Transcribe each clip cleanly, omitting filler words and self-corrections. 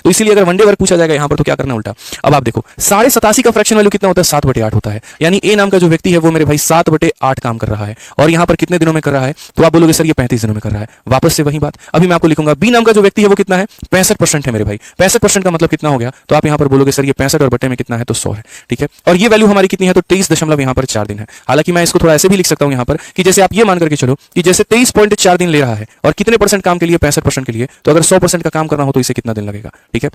तो इसीलिए अगर वनडे वर्क पूछा जाएगा यहाँ पर तो क्या करना उल्टा। अब आप देखो 87.5 का फ्रैक्शन वैल्यू कितना होता है, 7/8 होता है। यानी ए नाम का जो व्यक्ति है वो मेरे भाई 7/8 काम कर रहा है, और यहाँ पर कितने दिनों में कर रहा है, तो आप बोलोगे सर ये 35 दिनों में कर रहा है। वापस से वही बात अभी मैं आपको लिखूंगा, बी नाम का जो व्यक्ति है वो कितना है, 65% है मेरे भाई। 65% का मतलब कितना हो गया, तो आप यहाँ पर बोलोगे सर ये 65 और बटे में कितना है, तो 100 है। ठीक है, और ये वैल्यू हमारी कितनी है, तो 23 यहाँ पर 4 दिन है। हालांकि मैं इसको थोड़ा ऐसे भी लिख सकता हूं यहाँ पर कि जैसे आप ये मान करके चलो कि जैसे 23.4 दिन ले रहा है और कितने परसेंट काम के लिए, 65% के लिए, तो अगर 100% का काम करना हो तो इसे कितना दिन लगेगा। ठीक है,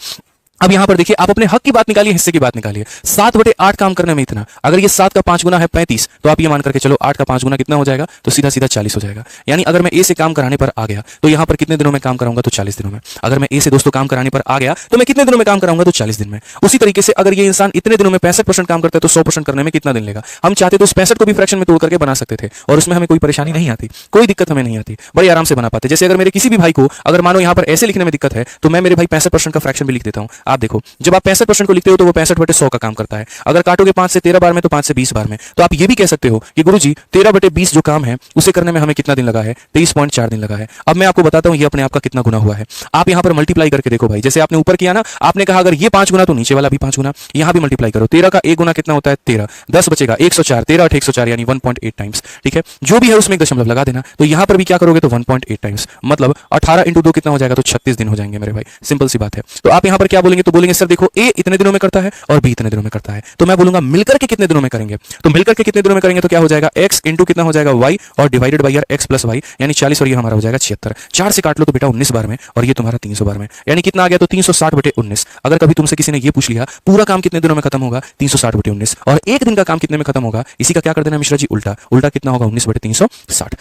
अब यहां पर देखिए आप अपने हक की बात निकालिए, हिस्से की बात निकालिए। 7/8 काम करने में इतना, अगर ये 7 का 5 गुना है 35, तो आप ये मान करके चलो 8 का 5 गुना कितना हो जाएगा, तो सीधा सीधा 40 हो जाएगा। यानी अगर मैं ए से काम कराने पर आ गया तो यहां पर कितने दिनों में काम कराऊंगा, तो 40 दिनों में। अगर मैं ए से दोस्तों काम कराने पर आ गया तो मैं कितने दिनों में काम कराऊंगा, तो 40 दिन में। उसी तरीके से अगर ये इंसान इतने दिनों में 65% काम करता है तो 100% करने में कितना दिन लेगा। हम चाहते तो 65 को भी फ्रैक्शन में तोड़ करके बना सकते थे और उसमें हमें कोई परेशानी नहीं आती, कोई दिक्कत हमें नहीं आती, बड़े आराम से बना पाते। जैसे अगर मेरे किसी भी भाई को अगर मानो यहां पर ऐसे लिखने में दिक्कत है तो मैं मेरे भाई 65% का फ्रैक्शन भी लिख देता हूं। आप देखो जब आप 65% को लिखते हो तो वो 65/100 का काम करता है। अगर काटोगे 5 से 13 बार में तो 5 से 20 बार में। तो आप ये भी कह सकते हो कि गुरुजी 13/20 जो काम है उसे करने में हमें कितना दिन लगा है, 23.4 दिन लगा है। अब मैं आपको बताता हूं ये अपने आप का कितना गुना हुआ है। आप यहां पर मल्टीप्लाई करके देखो भाई, जैसे आपने ऊपर किया ना, आपने कहा अगर ये 5 गुना तो नीचे वाला भी 5 गुना, यहां भी मल्टीप्लाई करो। 13 का 1 गुना कितना होता है, 13, 10 बचेगा 104, 13 8 104 यानी 1.8 टाइम्स। ठीक है, जो भी है उसमें एक दशमलव लगा देना। तो यहां पर भी क्या करोगे, तो 1.8 टाइम्स, मतलब 18 × 2 कितना हो जाएगा, तो 36 दिन हो जाएंगे मेरे भाई। सिंपल सी बात है। तो आप यहां पर क्या बोलेंगे, तो बोलेंगे सर देखो ए इतने दिनों में करता है और बी इतने दिनों में करता है, तो मैं बोलूंगा मिलकर के कितने दिनों में करेंगे। तो मिलकर के कितने दिनों में करेंगे तो क्या हो जाएगा, x इंटू कितना हो जाएगा y और डिवाइडेड बाई यार x प्लस y, यानी 40 और ये हमारा हो जाएगा 76। 4 से काट लो तो बेटा 19 बार में, और ये तुम्हारा 300 बार में, यानी कितना आ गया, तो 360/19। अगर कभी तुमसे किसी ने ये पूछ लिया पूरा काम कितने दिनों में खत्म होगा, 360/19, और एक दिन का काम कितने में खत्म होगा, इसी का क्या कर देना मिश्रा जी, उल्टा। उल्टा कितना होगा, 19/360।